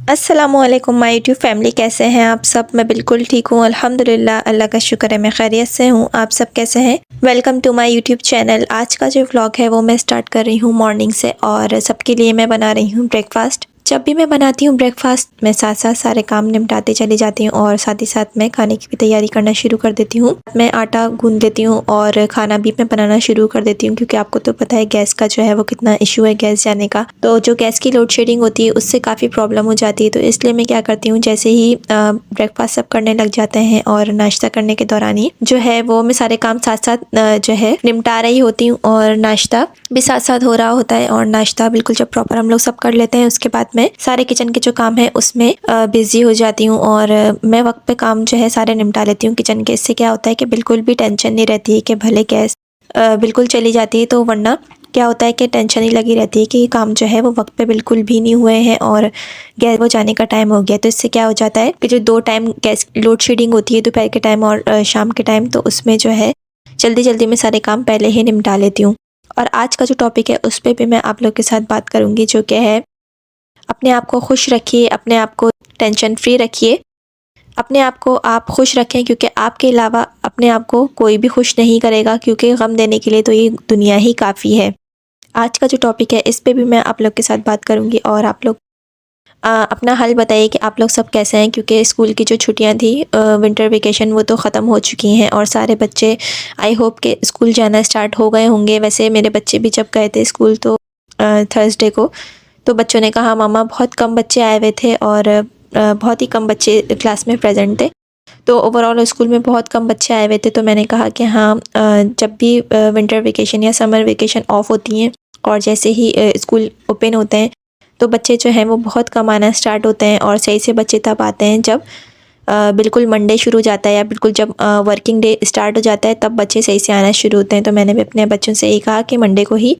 अस्सलामुअलैकुम my YouTube family, कैसे हैं आप सब। मैं बिल्कुल ठीक हूँ अल्हम्दुलिल्लाह, अल्लाह का शुक्र है, मैं खैरियत से हूँ। आप सब कैसे हैं? Welcome to my YouTube channel. आज का जो व्लॉग है वो मैं स्टार्ट कर रही हूँ मॉर्निंग से और सबके लिए मैं बना रही हूँ ब्रेकफास्ट। जब भी मैं बनाती हूँ ब्रेकफास्ट, मैं साथ साथ सारे काम निपटाते चली जाती हूँ और साथ ही साथ मैं खाने की भी तैयारी करना शुरू कर देती हूँ। मैं आटा गूंद लेती हूँ और खाना भी मैं बनाना शुरू कर देती हूँ, क्योंकि आपको तो पता है गैस का जो है वो कितना इशू है गैस जाने का। तो जो गैस की लोड शेडिंग होती है उससे काफ़ी प्रॉब्लम हो जाती है। तो इसलिए मैं क्या करती हूँ, जैसे ही ब्रेकफास्ट सब करने लग जाते हैं और नाश्ता करने के दौरान ही जो है वो मैं सारे काम साथ साथ जो है निपटा रही होती हूँ और नाश्ता भी साथ साथ हो रहा होता है। और नाश्ता बिल्कुल जब प्रॉपर हम लोग सब कर लेते हैं, उसके बाद मैं सारे किचन के जो काम है उसमें बिजी हो जाती हूँ और मैं वक्त पे काम जो है सारे निपटा लेती हूँ किचन के। इससे क्या होता है कि बिल्कुल भी टेंशन नहीं रहती है कि भले गैस बिल्कुल चली जाती है, तो वरना क्या होता है कि टेंशन ही लगी रहती है कि ये काम जो है वो वक्त पे बिल्कुल भी नहीं हुए हैं और गैस वो जाने का टाइम हो गया। तो इससे क्या हो जाता है कि जो 2 टाइम गैस लोड शेडिंग होती है, दोपहर के टाइम और शाम के टाइम, तो उसमें जो है जल्दी जल्दी में सारे काम पहले ही निपटा लेती हूँ। और आज का जो टॉपिक है उस पर भी मैं आप लोग के साथ बात करूँगी, जो कि है अपने आप को खुश रखिए, अपने आप को टेंशन फ्री रखिए, अपने आप को आप खुश रखें, क्योंकि आपके अलावा अपने आप को कोई भी खुश नहीं करेगा, क्योंकि गम देने के लिए तो ये दुनिया ही काफ़ी है। आज का जो टॉपिक है इस पे भी मैं आप लोग के साथ बात करूँगी और आप लोग अपना हाल बताइए कि आप लोग सब कैसे हैं, क्योंकि स्कूल की जो छुट्टियां थी विंटर वेकेशन वो तो ख़त्म हो चुकी हैं और सारे बच्चे आई होप के स्कूल जाना स्टार्ट हो गए होंगे। वैसे मेरे बच्चे भी जब गए थे स्कूल तो थर्सडे को, तो बच्चों ने कहा मामा बहुत कम बच्चे आए हुए थे और बहुत ही कम बच्चे क्लास में प्रेजेंट थे, तो ओवरऑल स्कूल में बहुत कम बच्चे आए हुए थे। तो मैंने कहा कि हाँ, जब भी विंटर वेकेशन या समर वेकेशन ऑफ होती हैं और जैसे ही स्कूल ओपन होते हैं, तो बच्चे जो हैं वो बहुत कम आना स्टार्ट होते हैं और सही से बच्चे तब आते हैं जब बिल्कुल मंडे शुरू हो जाता है या बिल्कुल जब वर्किंग डे स्टार्ट हो जाता है, तब बच्चे सही से आना शुरू होते हैं। तो मैंने भी अपने बच्चों से यही कहा कि मंडे को ही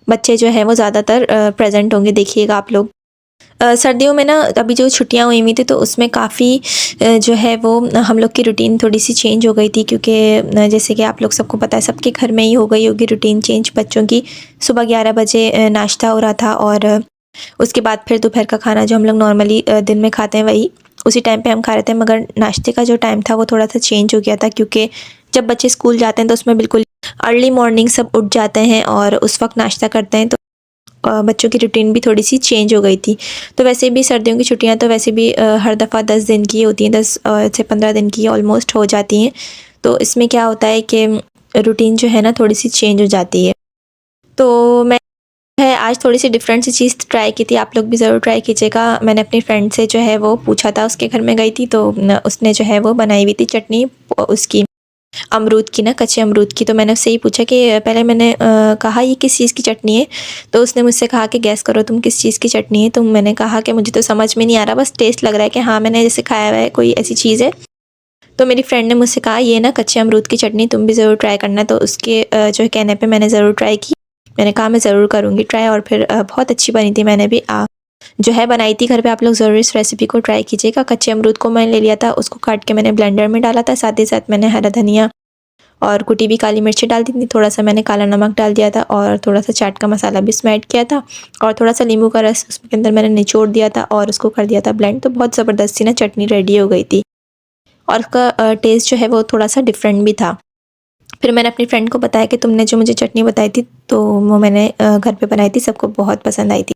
बच्चे जो हैं वो ज़्यादातर प्रेजेंट होंगे, देखिएगा आप लोग। सर्दियों में ना अभी जो छुट्टियां हुई हुई थी तो उसमें काफ़ी जो है वो हम लोग की रूटीन थोड़ी सी चेंज हो गई थी, क्योंकि जैसे कि आप लोग सबको पता है सबके घर में ही हो गई होगी रूटीन चेंज। बच्चों की सुबह 11 बजे नाश्ता हो रहा था और उसके बाद फिर दोपहर का खाना जो हम लोग नॉर्मली दिन में खाते हैं वही उसी टाइम पे हम खा रहे थे, मगर नाश्ते का जो टाइम था वो थोड़ा सा चेंज हो गया था, क्योंकि जब बच्चे स्कूल जाते हैं तो उसमें बिल्कुल अर्ली मॉर्निंग सब उठ जाते हैं और उस वक्त नाश्ता करते हैं। तो बच्चों की रूटीन भी थोड़ी सी चेंज हो गई थी। तो वैसे भी सर्दियों की छुट्टियां तो वैसे भी हर दफ़ा 10 दिन की होती हैं, 10 से 15 दिन की ऑलमोस्ट हो जाती हैं। तो इसमें क्या होता है कि रूटीन जो है ना थोड़ी सी चेंज हो जाती है। तो मैं है आज थोड़ी सी डिफरेंट सी चीज़ ट्राई की थी, आप लोग भी ज़रूर ट्राई कीजिएगा। मैंने अपनी फ्रेंड से जो है वो पूछा था, उसके घर में गई थी तो उसने जो है वो बनाई हुई थी चटनी उसकी अमरूद की ना, कच्चे अमरूद की। तो मैंने उससे ही पूछा कि पहले मैंने कहा ये किस चीज़ की चटनी है, तो उसने मुझसे कहा कि गैस करो तुम किस चीज़ की चटनी है। तो मैंने कहा कि मुझे तो समझ में नहीं आ रहा, बस टेस्ट लग रहा है कि हाँ मैंने जैसे खाया हुआ है, कोई ऐसी चीज़ है। तो मेरी फ्रेंड ने मुझसे कहा ये ना कच्चे अमरूद की चटनी तुम भी ज़रूर ट्राई करना। तो उसके जो है कहने पे मैंने ज़रूर ट्राई की। मैंने कहा मैं ज़रूर करूँगी ट्राई, और फिर बहुत अच्छी बनी थी। मैंने भी जो है बनाई थी घर पे। आप लोग ज़रूर इस रेसिपी को ट्राई कीजिएगा। कच्चे अमरूद को मैंने ले लिया था, उसको काट के मैंने ब्लेंडर में डाला था, साथ ही साथ मैंने हरा धनिया और कुटी हुई काली मिर्ची डाल दी थी, थोड़ा सा मैंने काला नमक डाल दिया था और थोड़ा सा चाट का मसाला भी इसमें ऐड किया था और थोड़ा सा नींबू का रस उसके अंदर मैंने निचोड़ दिया था और उसको कर दिया था ब्लेंड। तो बहुत ज़बरदस्त सी ना चटनी रेडी हो गई थी और उसका टेस्ट जो है वो थोड़ा सा डिफरेंट भी था। फिर मैंने अपनी फ्रेंड को बताया कि तुमने जो मुझे चटनी बताई थी तो वो मैंने घर पे बनाई थी, सबको बहुत पसंद आई थी।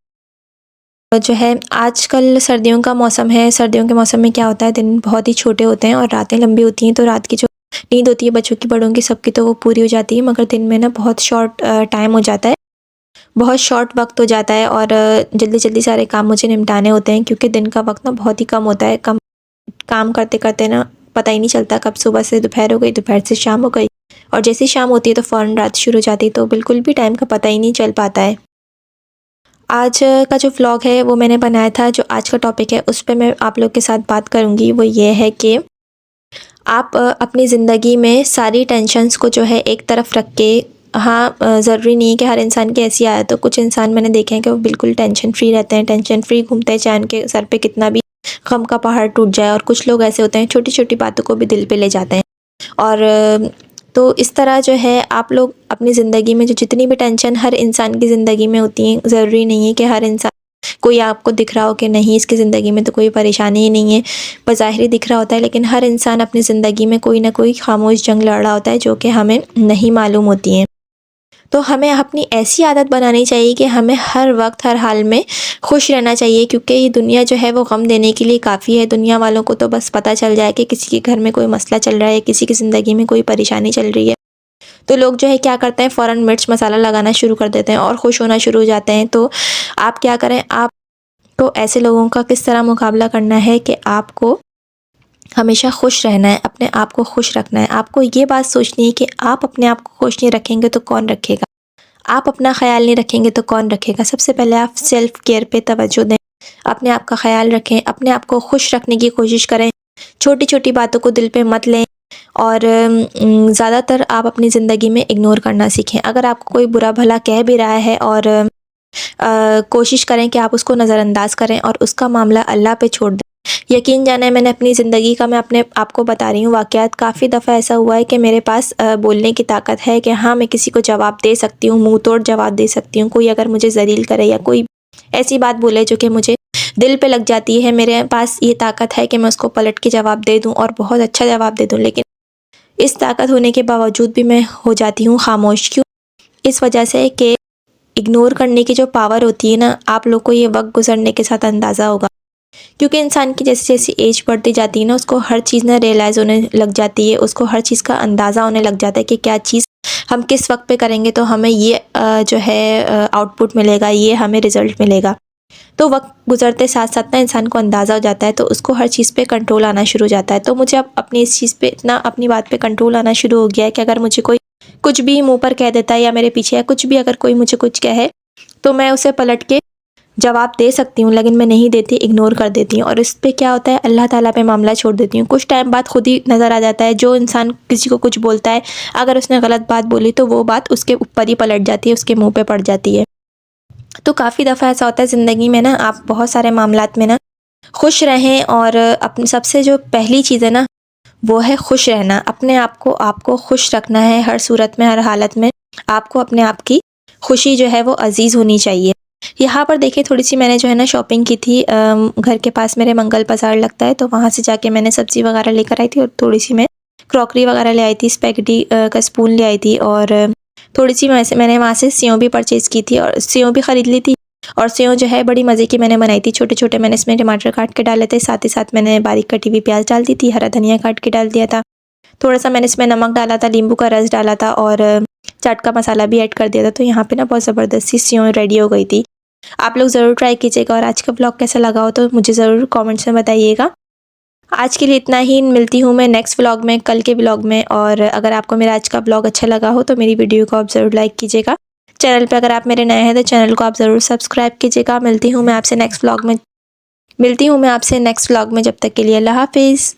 जो है आजकल सर्दियों का मौसम है, सर्दियों के मौसम में क्या होता है, दिन बहुत ही छोटे होते हैं और रातें लंबी होती हैं। तो रात की जो नींद होती है बच्चों की, बड़ों की, सबकी, तो वो पूरी हो जाती है, मगर दिन में ना बहुत शॉर्ट टाइम हो जाता है, बहुत शॉर्ट वक्त हो जाता है और जल्दी जल्दी सारे काम मुझे निपटाने होते हैं, क्योंकि दिन का वक्त ना बहुत ही कम होता है। कम काम करते करते ना पता ही नहीं चलता कब सुबह से दोपहर हो गई, दोपहर से शाम हो गई और जैसे ही शाम होती है तो फ़ौरन रात शुरू हो जाती है, तो बिल्कुल भी टाइम का पता ही नहीं चल पाता है। आज का जो व्लॉग है वो मैंने बनाया था, जो आज का टॉपिक है उस पे मैं आप लोग के साथ बात करूँगी। वो ये है कि आप अपनी ज़िंदगी में सारी टेंशन्स को जो है एक तरफ रख के, हाँ ज़रूरी नहीं है कि हर इंसान की ऐसी आदत हो। कुछ इंसान मैंने देखे हैं कि वो बिल्कुल टेंशन फ्री रहते हैं, टेंशन फ्री घूमते हैं, चाहे उनके सर पे कितना भी गम का पहाड़ टूट जाए। और कुछ लोग ऐसे होते हैं छोटी छोटी बातों को भी दिल पे ले जाते हैं। और तो इस तरह जो है आप लोग अपनी ज़िंदगी में जो जितनी भी टेंशन हर इंसान की ज़िंदगी में होती हैं, ज़रूरी नहीं है कि हर इंसान कोई आपको दिख रहा हो कि नहीं इसकी ज़िंदगी में तो कोई परेशानी ही नहीं है, बज़ाहिर दिख रहा होता है, लेकिन हर इंसान अपनी ज़िंदगी में कोई ना कोई खामोश जंग लड़ रहा होता है जो कि हमें नहीं मालूम होती हैं। तो हमें अपनी ऐसी आदत बनानी चाहिए कि हमें हर वक्त हर हाल में खुश रहना चाहिए, क्योंकि ये दुनिया जो है वो गम देने के लिए काफ़ी है। दुनिया वालों को तो बस पता चल जाए कि किसी के घर में कोई मसला चल रहा है, किसी की ज़िंदगी में कोई परेशानी चल रही है, तो लोग जो है क्या करते हैं, फ़ौरन मिर्च मसाला लगाना शुरू कर देते हैं और खुश होना शुरू हो जाते हैं। तो आप क्या करें, आपको ऐसे लोगों का किस तरह मुकाबला करना है कि आपको हमेशा खुश रहना है, अपने आप को खुश रखना है। आपको ये बात सोचनी है कि आप अपने आप को खुश नहीं रखेंगे तो कौन रखेगा, आप अपना ख्याल नहीं रखेंगे तो कौन रखेगा। सबसे पहले आप सेल्फ केयर पे तवज्जो दें, अपने आप का ख्याल रखें, अपने आप को खुश रखने की कोशिश करें, छोटी छोटी बातों को दिल पे मत लें और ज़्यादातर आप अपनी ज़िंदगी में इग्नोर करना सीखें। अगर आपको कोई बुरा भला कह भी रहा है और कोशिश करें कि आप उसको नज़रअंदाज करें और उसका मामला अल्लाह पे छोड़ दें। यकीन जाने मैंने अपनी ज़िंदगी का, मैं अपने आपको बता रही हूँ वाक़यात, काफ़ी दफ़ा ऐसा हुआ है कि मेरे पास बोलने की ताकत है कि हाँ, मैं किसी को जवाब दे सकती हूँ, मुँह तोड़ जवाब दे सकती हूँ। कोई अगर मुझे ज़लील करे या कोई ऐसी बात बोले जो कि मुझे दिल पे लग जाती है, मेरे पास ये ताकत है कि मैं उसको पलट के जवाब दे दूँ और बहुत अच्छा जवाब दे दूँ। लेकिन इस ताकत होने के बावजूद भी मैं हो जाती हूँ खामोश। क्यों? इस वजह से कि इग्नोर करने की जो पावर होती है ना, आप लोग को ये वक्त गुजरने के साथ अंदाज़ा होगा, क्योंकि इंसान की जैसे जैसे एज बढ़ती जाती है ना, उसको हर चीज़ ना रियलाइज़ होने लग जाती है, उसको हर चीज़ का अंदाज़ा होने लग जाता है कि क्या चीज़ हम किस वक्त पे करेंगे तो हमें ये जो है आउटपुट मिलेगा, ये हमें रिज़ल्ट मिलेगा। तो वक्त गुजरते साथ साथ ना इंसान को अंदाज़ा हो जाता है, तो उसको हर चीज़ पे कंट्रोल आना शुरू हो जाता है। तो मुझे अब अपनी इस चीज़ पे इतना, अपनी बात पे कंट्रोल आना शुरू हो गया है कि अगर मुझे कोई कुछ भी मुँह पर कह देता है या मेरे पीछे या कुछ भी अगर कोई मुझे कुछ कहे, तो मैं उसे पलट के जवाब दे सकती हूँ, लेकिन मैं नहीं देती, इग्नोर कर देती हूँ और इस पे क्या होता है, अल्लाह ताला पे मामला छोड़ देती हूँ। कुछ टाइम बाद खुद ही नज़र आ जाता है, जो इंसान किसी को कुछ बोलता है, अगर उसने गलत बात बोली तो वो बात उसके ऊपर ही पलट जाती है, उसके मुँह पे पड़ जाती है। तो काफ़ी दफ़ा ऐसा होता है ज़िंदगी में ना, आप बहुत सारे मामलात में ना खुश रहें और अपनी सबसे जो पहली चीज़ है ना, वो है खुश रहना। अपने आप को आपको खुश रखना है हर सूरत में, हर हालत में। आपको अपने आप की खुशी जो है वो अज़ीज़ होनी चाहिए। यहाँ पर देखिए, थोड़ी-सी मैंने जो है ना शॉपिंग की थी, घर के पास मेरे मंगल बाज़ार लगता है, तो वहाँ से जाके मैंने सब्ज़ी वगैरह लेकर आई थी और थोड़ी-सी मैं क्रॉकरी वगैरह ले आई थी, स्पैगेटी का स्पून ले आई थी और थोड़ी-सी वैसे मैंने वहाँ से सेव भी परचेज़ की थी और सेव भी ख़रीद ली थी। और सेव जो है बड़ी मज़े की मैंने बनाई थी, छोटे-छोटे मैंने इसमें टमाटर काट के डाले थे, साथ ही साथ मैंने बारीक कटी हुई प्याज़ डाल दी थी, हरा धनिया काट के डाल दिया था। थोड़ा-सा मैंने इसमें नमक डाला था, नींबू का रस डाला था और चाट का मसाला भी ऐड कर दिया था। तो यहाँ पे ना बहुत ज़बरदस्त सी सेव रेडी हो गई थी। आप लोग ज़रूर ट्राई कीजिएगा और आज का व्लॉग कैसा लगा हो तो मुझे ज़रूर कमेंट्स में बताइएगा। आज के लिए इतना ही, मिलती हूँ मैं नेक्स्ट व्लॉग में, कल के व्लॉग में। और अगर आपको मेरा आज का व्लॉग अच्छा लगा हो तो मेरी वीडियो को आप ज़रूर लाइक कीजिएगा। चैनल पे अगर आप मेरे नए हैं तो चैनल को आप ज़रूर सब्सक्राइब कीजिएगा। मिलती हूँ मैं आपसे नेक्स्ट व्लॉग में, जब तक के लिए अल्लाह हाफ़िज़।